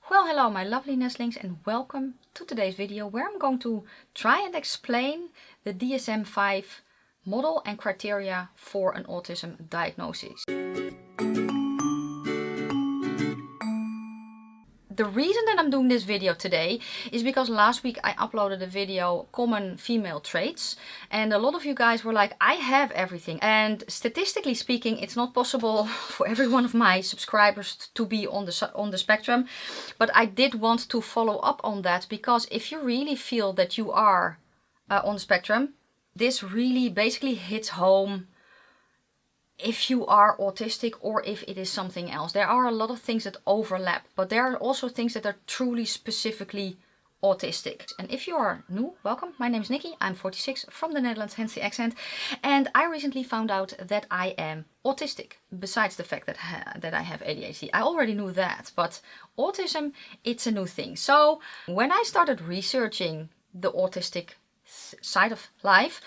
Well, hello my lovely nestlings and welcome to today's video where I'm going to try and explain the DSM-5 model and criteria for an autism diagnosis. The reason that I'm doing this video today is because last week I uploaded a video, Common Female Traits, and a lot of you guys were like, I have everything. And statistically speaking, it's not possible for every one of my subscribers to be on the spectrum. But I did want to follow up on that because if you really feel that you are on the spectrum, this really basically hits home if you are autistic or if it is something else. There are a lot of things that overlap, but there are also things that are truly specifically autistic. And if you are new, welcome. My name is Nikki. I'm 46 from the Netherlands, hence the accent. And I recently found out that I am autistic, besides the fact that I have ADHD. I already knew that, but autism, it's a new thing. So when I started researching the autistic side of life,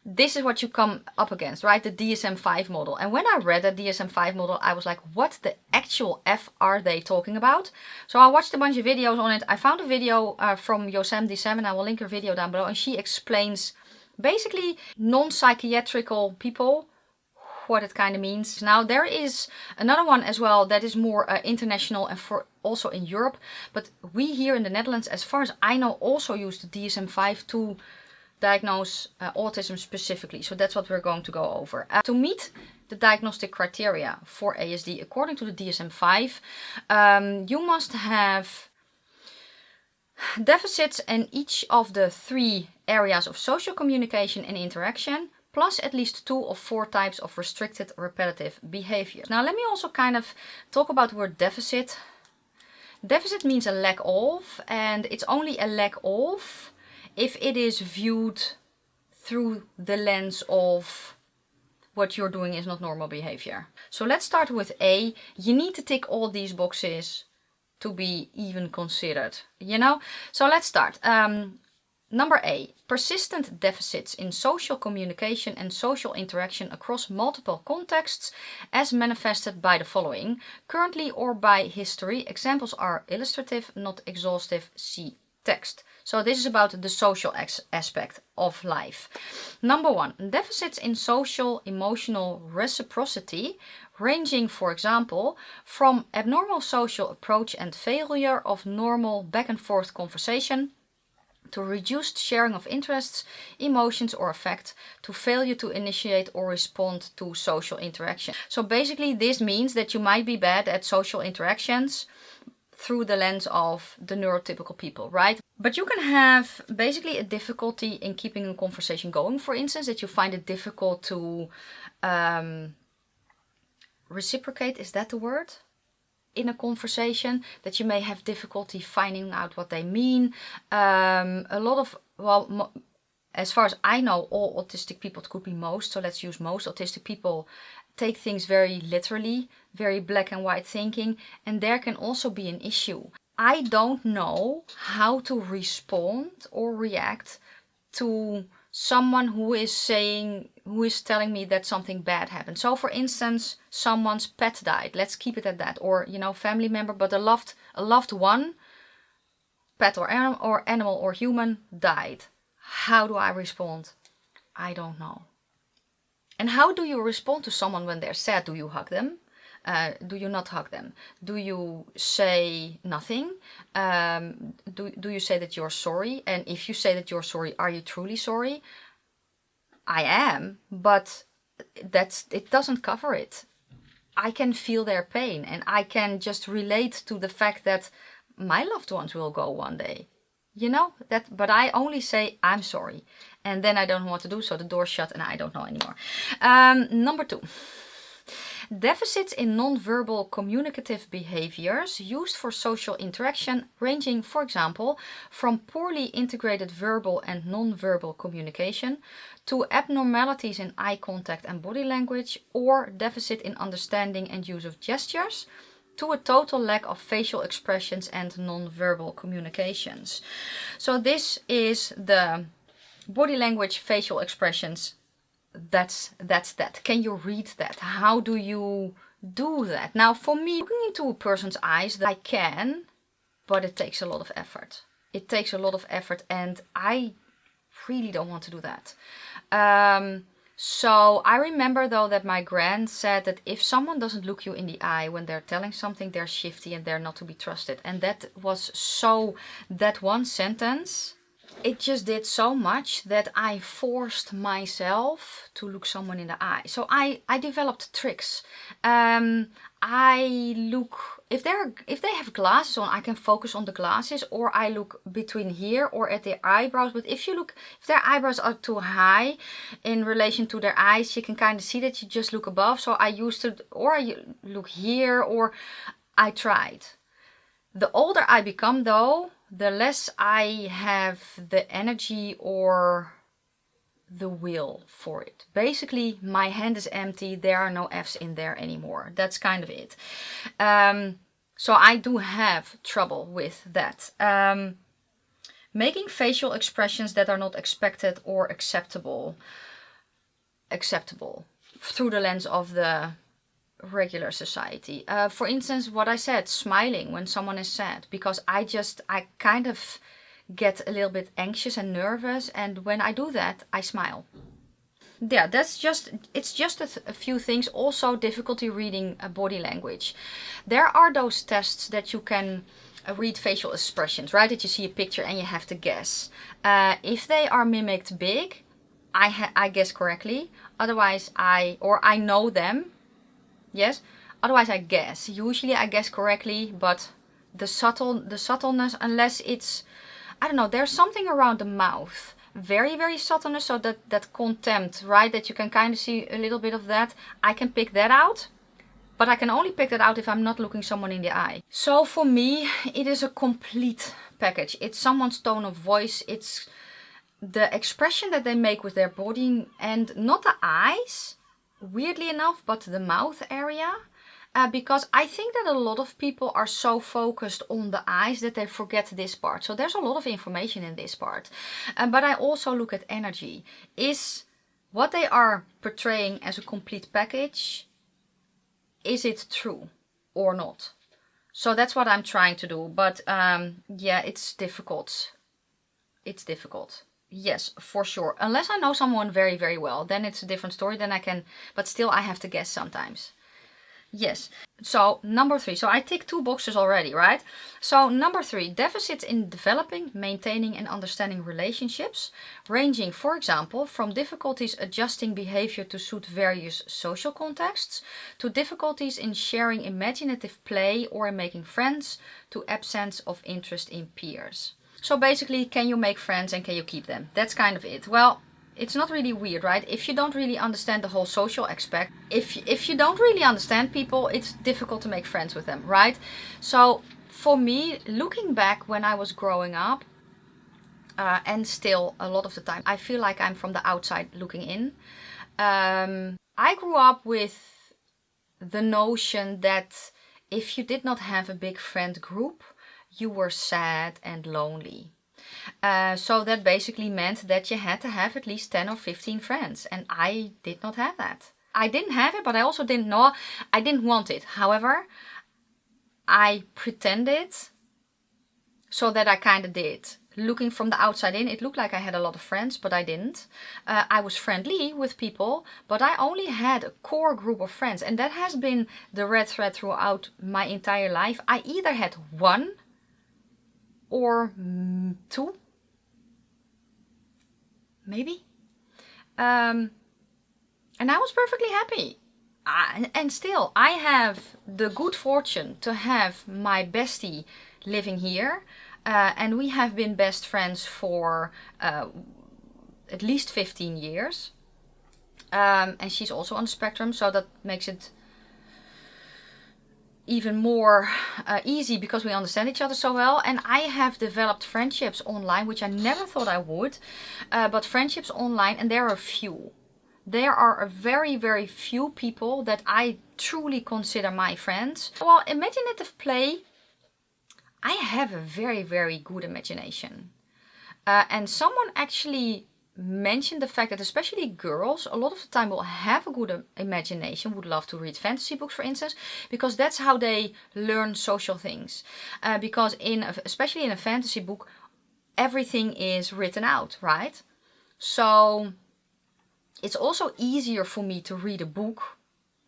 this is what you come up against, right? The DSM-5 model. And when I read the DSM-5 model, I was like, what the actual F are they talking about? So I watched a bunch of videos on it. I found a video from DSM, and I will link her video down below. And she explains basically non-psychiatrical people, what it kind of means. Now there is another one as well that is more international and for also in Europe. But we here in the Netherlands, as far as I know, also use the DSM-5 to diagnose autism specifically. So that's what we're going to go over. To meet the diagnostic criteria for ASD according to the DSM-5, you must have deficits in each of the 3 areas of social communication and interaction, plus at least 2 or 4 types of restricted repetitive behavior. Now let me also kind of talk about the word deficit. Deficit means a lack of, and it's only a lack of if it is viewed through the lens of what you're doing is not normal behavior. So let's start with A. You need to tick all these boxes to be even considered, you know? So let's start. Number A, persistent deficits in social communication and social interaction across multiple contexts as manifested by the following, currently or by history. Examples are illustrative, not exhaustive, see text. So this is about the social aspect of life. Number 1, deficits in social emotional reciprocity, ranging, for example, from abnormal social approach and failure of normal back and forth conversation, to reduced sharing of interests, emotions or affect, to failure to initiate or respond to social interaction. So basically this means that you might be bad at social interactions through the lens of the neurotypical people, right? But you can have basically a difficulty in keeping a conversation going. For instance, that you find it difficult to reciprocate, is that the word? In a conversation, that you may have difficulty finding out what they mean. A lot of, well, as far as I know, all autistic people, it could be most, so let's use most autistic people, take things very literally, very black and white thinking, and there can also be an issue. I don't know how to respond or react to someone who is telling me that something bad happened. So for instance, someone's pet died, let's keep it at that, or you know, family member, but a loved one, pet or animal or human, died. How do I respond? I don't know. And how do you respond to someone when they're sad? Do you hug them? Do you not hug them? Do you say nothing? Do you say that you're sorry? And if you say that you're sorry, are you truly sorry? I am, but it doesn't cover it. I can feel their pain and I can just relate to the fact that my loved ones will go one day. You know, but I only say I'm sorry. And then I don't know what to do, so the door's shut and I don't know anymore. Number 2. Deficits in non-verbal communicative behaviors used for social interaction, ranging, for example, from poorly integrated verbal and non-verbal communication to abnormalities in eye contact and body language, or deficit in understanding and use of gestures, to a total lack of facial expressions and non-verbal communications. So this is the body language, facial expressions. That's that. Can you read that? How do you do that? Now for me, looking into a person's eyes, I can but it takes a lot of effort. It takes a lot of effort, and I really don't want to do that. So I remember though that my grand said that if someone doesn't look you in the eye when they're telling something, they're shifty and they're not to be trusted. And that was so, that one sentence, it just did so much that I forced myself to look someone in the eye. So I developed tricks. I look, if they have glasses on, I can focus on the glasses, or I look between here or at their eyebrows. But if their eyebrows are too high in relation to their eyes, you can kind of see that you just look above. So I used to, or I look here, or I tried. The older I become though, the less I have the energy or the will for it. Basically, my hand is empty. There are no F's in there anymore. That's kind of it. So I do have trouble with that. Making facial expressions that are not expected or acceptable through the lens of the regular society. For instance, what I said, smiling when someone is sad, because I kind of get a little bit anxious and nervous, and when I do that, I smile. Yeah, it's just a few things. Also, difficulty reading body language. There are those tests that you can read facial expressions, right? That you see a picture and you have to guess. If they are mimicked big, I guess correctly. Otherwise, I know them. Yes. Otherwise, I guess. Usually, I guess correctly, but the subtleness, unless it's, I don't know, there's something around the mouth. Very, very subtleness, so that contempt, right? That you can kind of see a little bit of that. I can pick that out, but I can only pick that out if I'm not looking someone in the eye. So for me, it is a complete package. It's someone's tone of voice. It's the expression that they make with their body, and not the eyes, weirdly enough, but the mouth area. Because I think that a lot of people are so focused on the eyes that they forget this part. So there's a lot of information in this part. But I also look at energy. Is what they are portraying as a complete package, is it true or not? So that's what I'm trying to do. But yeah, it's difficult. It's difficult. Yes, for sure. Unless I know someone very, very well, then it's a different story. Then I can, but still I have to guess sometimes. Yes. So number 3. So I tick 2 boxes already, right? So number 3, deficits in developing, maintaining and understanding relationships, ranging, for example, from difficulties adjusting behavior to suit various social contexts, to difficulties in sharing imaginative play or in making friends, to absence of interest in peers. So basically, can you make friends and can you keep them? That's kind of it. Well, it's not really weird, right? If you don't really understand the whole social aspect, if you don't really understand people, it's difficult to make friends with them, right? So for me, looking back when I was growing up, and still a lot of the time, I feel like I'm from the outside looking in. I grew up with the notion that if you did not have a big friend group, you were sad and lonely. So that basically meant that you had to have at least 10 or 15 friends. And I did not have that. I didn't have it, but I also didn't know. I didn't want it. However, I pretended so that I kind of did. Looking from the outside in, it looked like I had a lot of friends, but I didn't. I was friendly with people, but I only had a core group of friends. And that has been the red thread throughout my entire life. I either had 1 or 2, maybe. And I was perfectly happy. And still, I have the good fortune to have my bestie living here. And we have been best friends for at least 15 years. And she's also on the spectrum, so that makes it even more easy because we understand each other so well. And I have developed friendships online, which I never thought I would. But friendships online, and there are few. There are a very, very few people that I truly consider my friends. Well, imaginative play, I have a very, very good imagination. And someone actually mention the fact that especially girls a lot of the time will have a good imagination, would love to read fantasy books, for instance, because that's how they learn social things. Because especially in a fantasy book, everything is written out, right? So it's also easier for me to read a book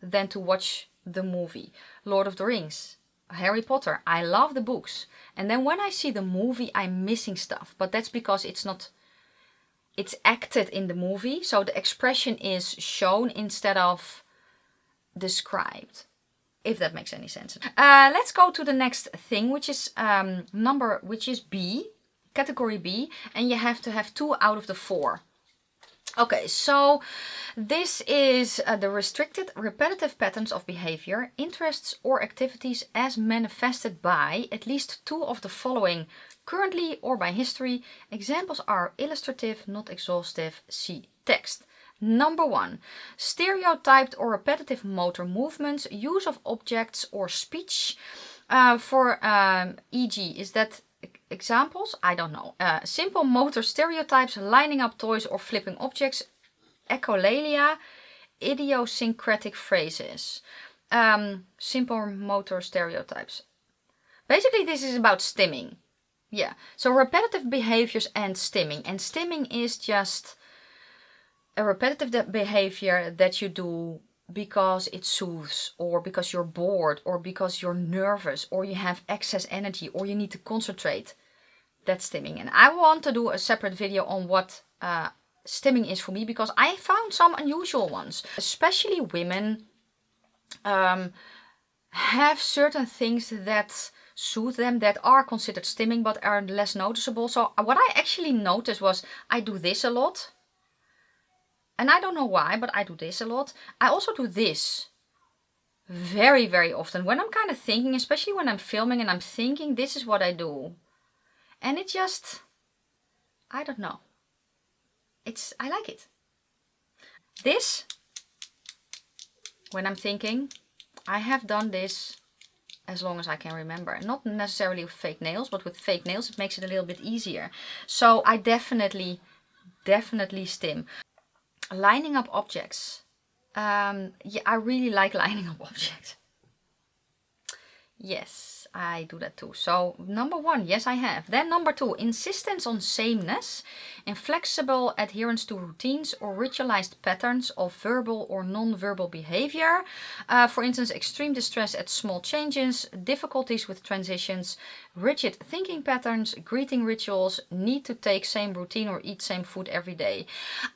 than to watch the movie. Lord of the Rings, Harry Potter, I love the books. And then when I see the movie, I'm missing stuff. But that's because it's acted in the movie. So the expression is shown instead of described. If that makes any sense. Let's go to the next thing, which is B, category B. And you have to have 2 out of the 4. Okay, so this is the restricted repetitive patterns of behavior, interests or activities as manifested by at least 2 of the following, currently or by history. Examples are illustrative, not exhaustive. See text. Number 1, stereotyped or repetitive motor movements, use of objects or speech. E.g., is that examples? I don't know. Simple motor stereotypes, lining up toys or flipping objects. Echolalia, idiosyncratic phrases. Simple motor stereotypes. Basically, this is about stimming. Yeah, so repetitive behaviors and stimming. And stimming is just a repetitive behavior that you do because it soothes, or because you're bored, or because you're nervous, or you have excess energy, or you need to concentrate. That's stimming. And I want to do a separate video on what stimming is for me, because I found some unusual ones. Especially women have certain things that soothe them that are considered stimming but are less noticeable. So what I actually noticed was I do this a lot. And I don't know why, but I do this a lot. I also do this very, very often. When I'm kind of thinking, especially when I'm filming and I'm thinking, this is what I do. And it just, I don't know. I like it. This, when I'm thinking, I have done this as long as I can remember. Not necessarily with fake nails, but with fake nails it makes it a little bit easier. So I definitely stim. Lining up objects. Yeah, I really like lining up objects. Yes, I do that too. So number 1, yes, I have. Then number 2, insistence on sameness, inflexible adherence to routines or ritualized patterns of verbal or non-verbal behavior. For instance, extreme distress at small changes, difficulties with transitions, rigid thinking patterns, greeting rituals, need to take same routine or eat same food every day.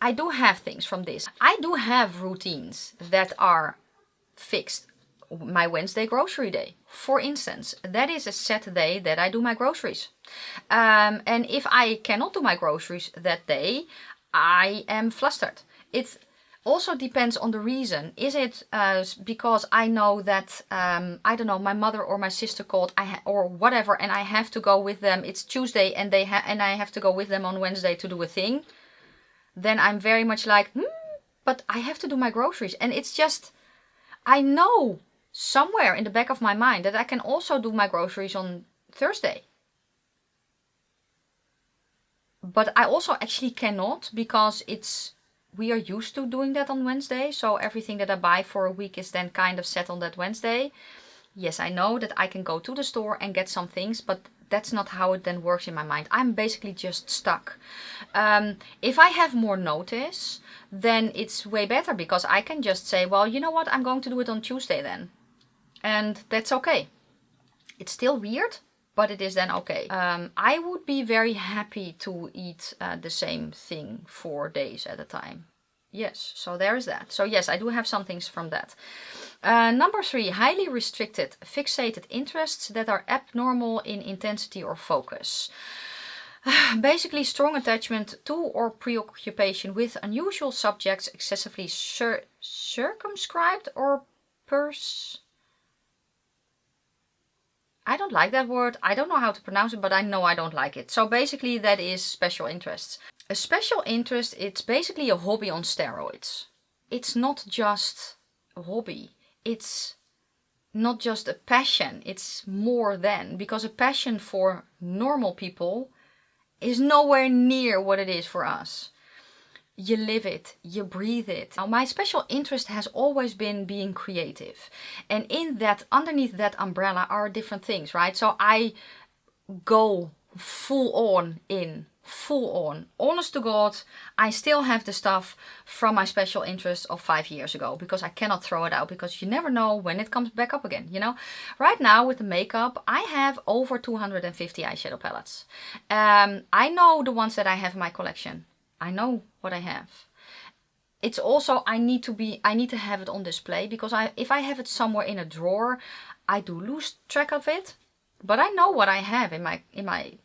I do have things from this. I do have routines that are fixed. My Wednesday grocery day, for instance, that is a set day that I do my groceries. And if I cannot do my groceries that day, I am flustered. It also depends on the reason. Is it because I know that, I don't know, my mother or my sister called or whatever, and I have to go with them. It's Tuesday and and I have to go with them on Wednesday to do a thing. Then I'm very much like, but I have to do my groceries. And it's just, I know somewhere in the back of my mind that I can also do my groceries on Thursday. But I also actually cannot, because we are used to doing that on Wednesday. So everything that I buy for a week is then kind of set on that Wednesday. Yes, I know that I can go to the store and get some things, but that's not how it then works in my mind. I'm basically just stuck. If I have more notice, then it's way better, because I can just say, well, you know what, I'm going to do it on Tuesday then. And that's okay. It's still weird, but it is then okay. I would be very happy to eat the same thing 4 days at a time. Yes, so there is that. So yes, I do have some things from that. Number 3, highly restricted, fixated interests that are abnormal in intensity or focus. Basically, strong attachment to or preoccupation with unusual subjects, excessively circumscribed or I don't like that word. I don't know how to pronounce it, but I know I don't like it. So basically that is special interests. A special interest, it's basically a hobby on steroids. It's not just a hobby. It's not just a passion. It's more than. Because a passion for normal people is nowhere near what it is for us. You live it, you breathe it. Now, my special interest has always been being creative. And in that, underneath that umbrella are different things, right? So I go full on. Honest to God, I still have the stuff from my special interest of 5 years ago because I cannot throw it out because you never know when it comes back up again, you know? Right now with the makeup, I have over 250 eyeshadow palettes. I know the ones that I have in my collection. I know what I have. It's also, I need to have it on display because if I have it somewhere in a drawer, I do lose track of it. But I know what I have in my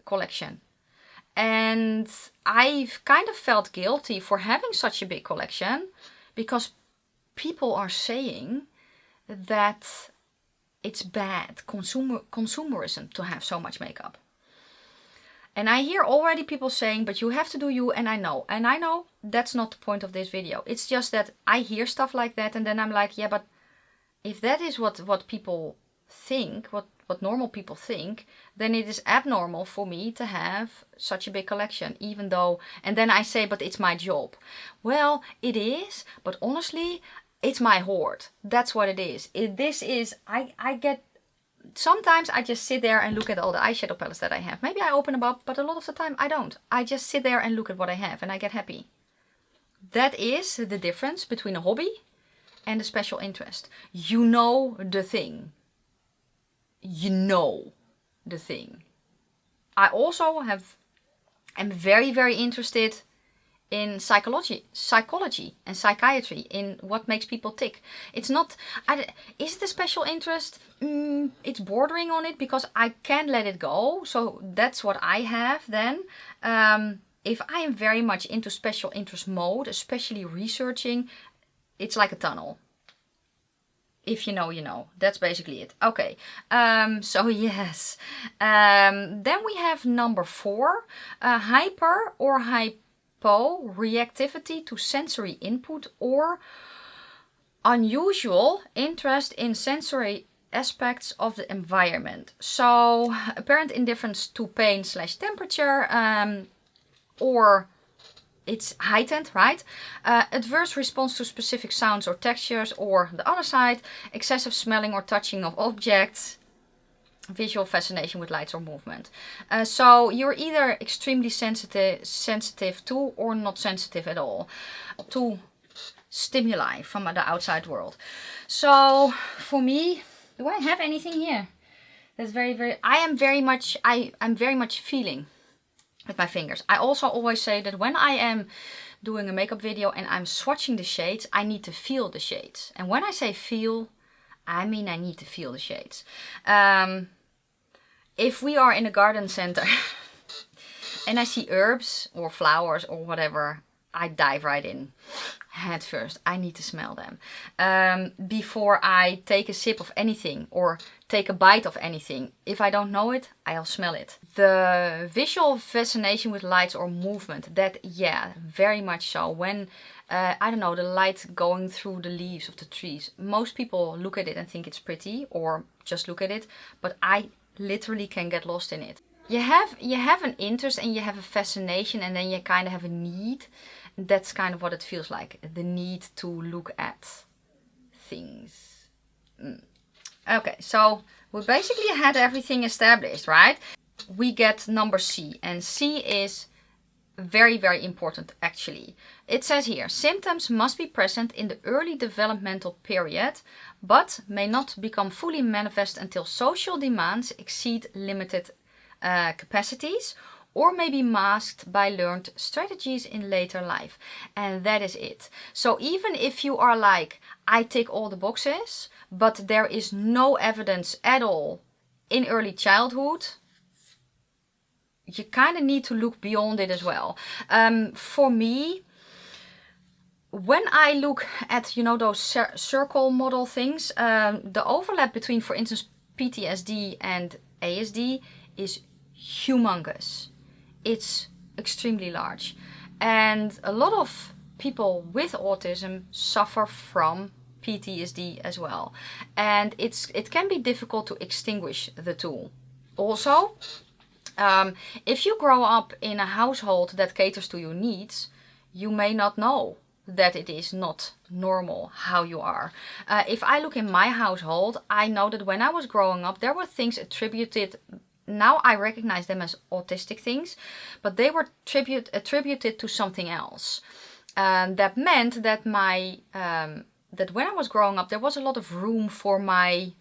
collection. And I've kind of felt guilty for having such a big collection because people are saying that it's bad consumerism to have so much makeup. And I hear already people saying, but you have to do you, and I know that's not the point of this video. It's just that I hear stuff like that and then I'm like, yeah, but if that is what people think, what normal people think, then it is abnormal for me to have such a big collection, even though, and then I say, but it's my job. Well, it is, but honestly, it's my hoard. That's what it is. I get, sometimes I just sit there and look at all the eyeshadow palettes that I have. Maybe I open them up, but a lot of the time I don't. I just sit there and look at what I have and I get happy. That is the difference between a hobby and a special interest. You know the thing. You know the thing. I also am very, very interested in psychology and psychiatry, in what makes people tick. It's not, is it a special interest? It's bordering on it because I can't let it go. So that's what I have then. If I am very much into special interest mode, especially researching, it's like a tunnel. If you know, you know. That's basically it. Okay. So yes. Then we have number 4. Hyper or hypo reactivity to sensory input or unusual interest in sensory aspects of the environment. So apparent indifference to pain/temperature, or it's heightened, right? Adverse response to specific sounds or textures, or the other side, excessive smelling or touching of objects, visual fascination with lights or movement. So you're either extremely sensitive to or not sensitive at all to stimuli from the outside world. So for me, do I have anything here? That's I'm very much feeling with my fingers. I also always say that when I am doing a makeup video and I'm swatching the shades, I need to feel the shades. And when I say feel, I mean I need to feel the shades. If we are in a garden center and I see herbs or flowers or whatever, I dive right in head first. I need to smell them. Before I take a sip of anything or take a bite of anything, if I don't know it, I'll smell it. The visual fascination with lights or movement, that, yeah, very much so. When, I don't know, the light going through the leaves of the trees. Most people look at it and think it's pretty or just look at it, but I literally can get lost in it. You have an interest and you have a fascination, and then you kind of have a need. That's kind of what it feels like. The need to look at things. Okay, so we basically had everything established, right? We get number C, and C is very, very important actually. It says here, symptoms must be present in the early developmental period, but may not become fully manifest until social demands exceed limited capacities, or may be masked by learned strategies in later life. And that is it. So even if you are like, I tick all the boxes, but there is no evidence at all in early childhood, you kind of need to look beyond it as well. For me, when I look at, you know, those circle model things, the overlap between, for instance, PTSD and ASD is humongous. It's extremely large. And a lot of people with autism suffer from PTSD as well. And it can be difficult to extinguish the two. Also, if you grow up in a household that caters to your needs, you may not know that it is not normal how you are. If I look in my household, I know that when I was growing up, there were things attributed. Now I recognize them as autistic things, but they were attributed to something else. That meant that that when I was growing up, there was a lot of room for my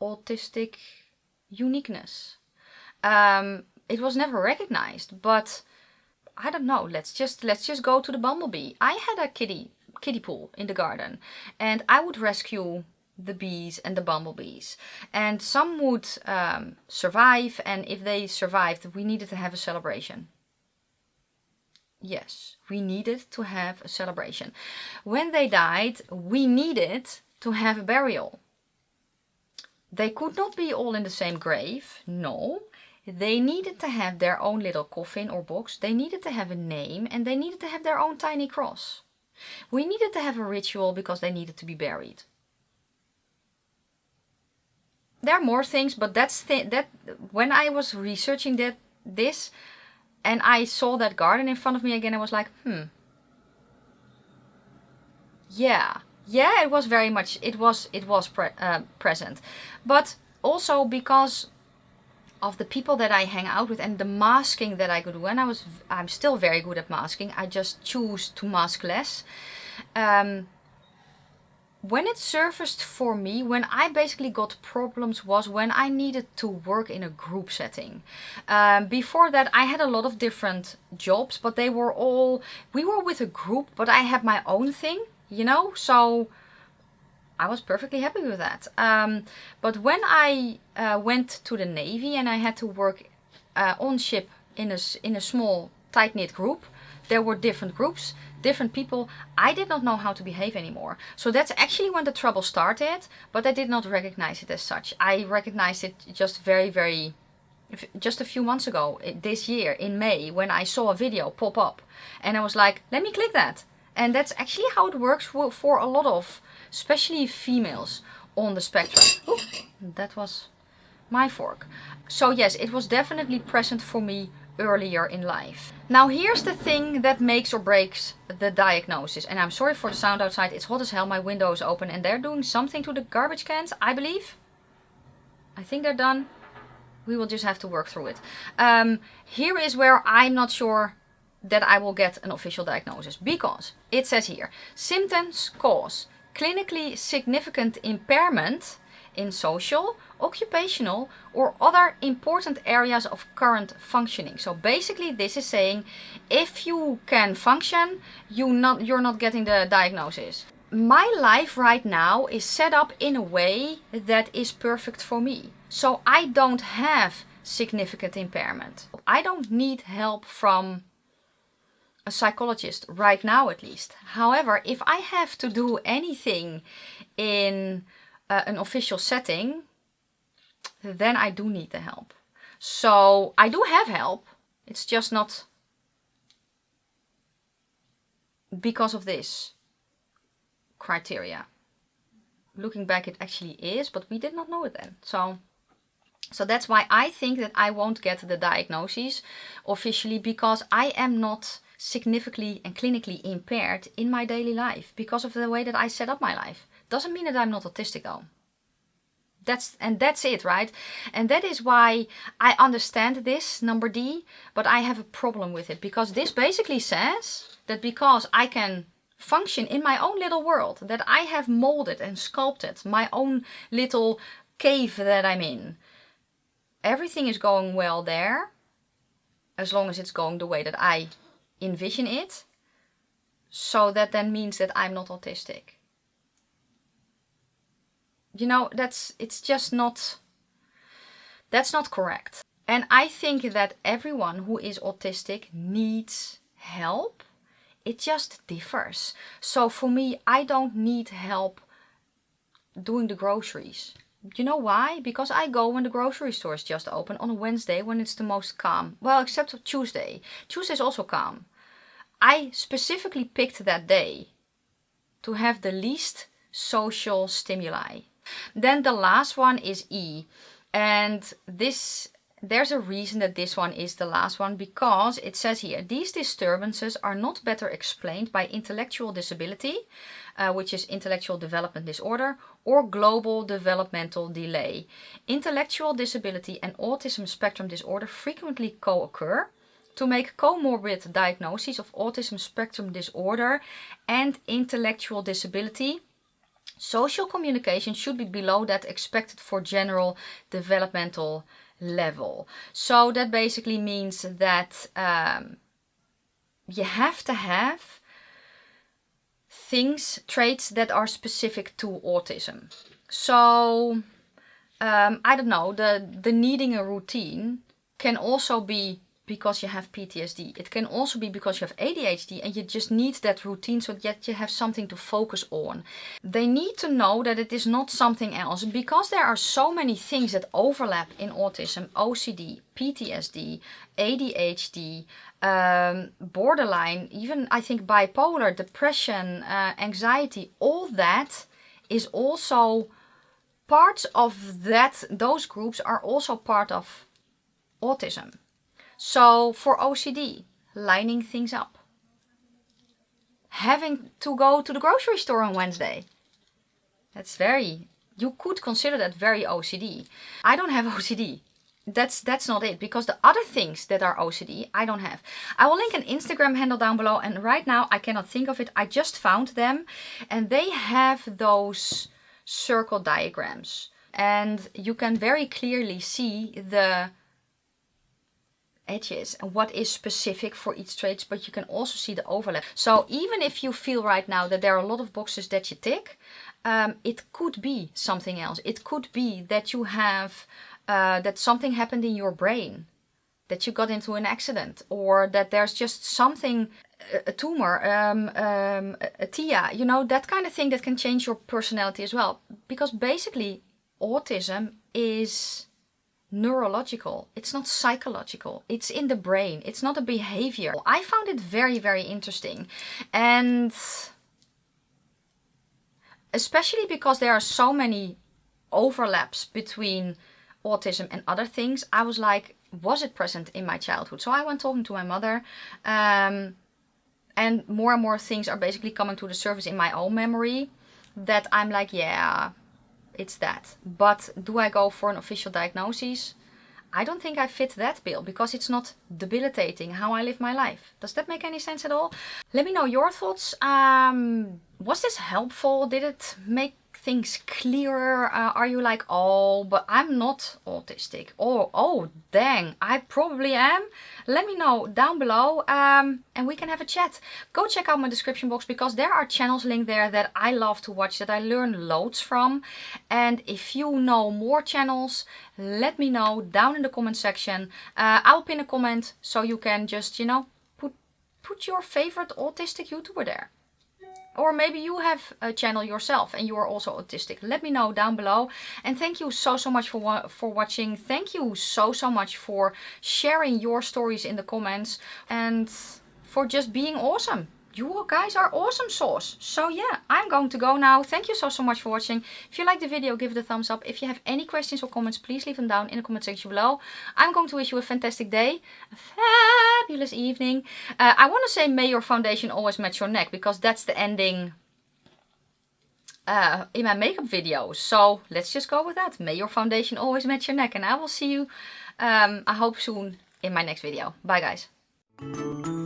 autistic uniqueness. It was never recognized, but I don't know. Let's just go to the bumblebee. I had a kiddie pool in the garden, and I would rescue the bees and the bumblebees, and some would survive, and if they survived, we needed to have a celebration. Yes, we needed to have a celebration. When they died, we needed to have a burial. They could not be all in the same grave, no. They needed to have their own little coffin or box. They needed to have a name, and they needed to have their own tiny cross. We needed to have a ritual because they needed to be buried. There are more things, but that when I was researching this, and I saw that garden in front of me again, I was like, yeah, it was very much, it was present, but also because of the people that I hang out with and the masking that I could do. And I'm still very good at masking. I just choose to mask less. When it surfaced for me, when I basically got problems, was when I needed to work in a group setting. Before that, I had a lot of different jobs, but we were with a group, but I had my own thing, so I was perfectly happy with that. But when I went to the Navy and I had to work on ship in a small tight-knit group, there were different groups, different people. I did not know how to behave anymore. So that's actually when the trouble started, but I did not recognize it as such. I recognized it just just a few months ago, this year, in May, when I saw a video pop up. And I was like, let me click that. And that's actually how it works for a lot of, especially females on the spectrum. Ooh, that was my fork. So yes, it was definitely present for me earlier in life. Now here's the thing that makes or breaks the diagnosis. And I'm sorry for the sound outside. It's hot as hell. My window is open and they're doing something to the garbage cans, I believe. I think they're done. We will just have to work through it. Here is where I'm not sure that I will get an official diagnosis, because it says here, symptoms cause clinically significant impairment in social, occupational, or other important areas of current functioning. So basically this is saying, if you can function, you're not getting the diagnosis. My life right now is set up in a way that is perfect for me. So I don't have significant impairment. I don't need help from a psychologist right now, at least. However, if I have to do anything in an official setting, then I do need the help. So I do have help. It's just not because of this criteria. Looking back, it actually is, but we did not know it then. So that's why I think that I won't get the diagnosis officially, because I am not significantly and clinically impaired in my daily life because of the way that I set up my life. Doesn't mean that I'm not autistic though. That's it, right? And that is why I understand this number D, but I have a problem with it, because this basically says that because I can function in my own little world, that I have molded and sculpted my own little cave that I'm in, everything is going well there, as long as it's going the way that I envision it. So that then means that I'm not autistic. That's not correct. And I think that everyone who is autistic needs help. It just differs. So for me, I don't need help doing the groceries. You know why? Because I go when the grocery store is just open on a Wednesday, when it's the most calm. Well, except Tuesday. Tuesday is also calm. I specifically picked that day to have the least social stimuli. Then the last one is E. And this there's a reason that this one is the last one, because it says here, these disturbances are not better explained by intellectual disability, which is intellectual development disorder, or global developmental delay. Intellectual disability and autism spectrum disorder frequently co-occur. To make comorbid diagnoses of autism spectrum disorder and intellectual disability, social communication should be below that expected for general developmental level. So that basically means that you have to have traits that are specific to autism. So I don't know, the needing a routine can also be because you have PTSD. It can also be because you have ADHD and you just need that routine so that you have something to focus on. They need to know that it is not something else, because there are so many things that overlap in autism: OCD, PTSD, ADHD, borderline, even I think bipolar, depression, anxiety. All that is also parts of that. Those groups are also part of autism. So for OCD, lining things up, having to go to the grocery store on Wednesday, you could consider that very OCD. I don't have OCD. That's not it, because the other things that are OCD, I don't have. I will link an Instagram handle down below, and right now I cannot think of it. I just found them, and they have those circle diagrams, and you can very clearly see the edges and what is specific for each trait, but you can also see the overlap. So even if you feel right now that there are a lot of boxes that you tick, it could be something else. It could be that you have that something happened in your brain, that you got into an accident, or that there's just something, a tumor, a TIA, you know, that kind of thing that can change your personality as well. Because basically autism is neurological. It's not psychological. It's in the brain. It's not a behavior. I found it very, very interesting. And especially because there are so many overlaps between autism and other things, I was like, was it present in my childhood? So I went talking to my mother, and more things are basically coming to the surface in my own memory that I'm like, yeah, it's that. But do I go for an official diagnosis? I don't think I fit that bill, because it's not debilitating how I live my life. Does that make any sense at all? Let me know your thoughts. Was this helpful? Did it make things clearer? Are you like, oh, but I'm not autistic? Oh, dang, I probably am. Let me know down below, and we can have a chat. Go check out my description box, because there are channels linked there that I love to watch, that I learn loads from. And if you know more channels, let me know down in the comment section. I'll pin a comment so you can just, you know, put your favorite autistic YouTuber there. Or maybe you have a channel yourself and you are also autistic. Let me know down below. And thank you so much for watching. Thank you so much for sharing your stories in the comments. And for just being awesome. You guys are awesome sauce. So yeah, I'm going to go now. Thank you so much for watching. If you liked the video, give it a thumbs up. If you have any questions or comments, please leave them down in the comment section below. I'm going to wish you a fantastic day, a fabulous evening. I want to say, may your foundation always match your neck, because that's the ending in my makeup videos. So let's just go with that. May your foundation always match your neck. And I will see you, I hope soon, in my next video. Bye guys.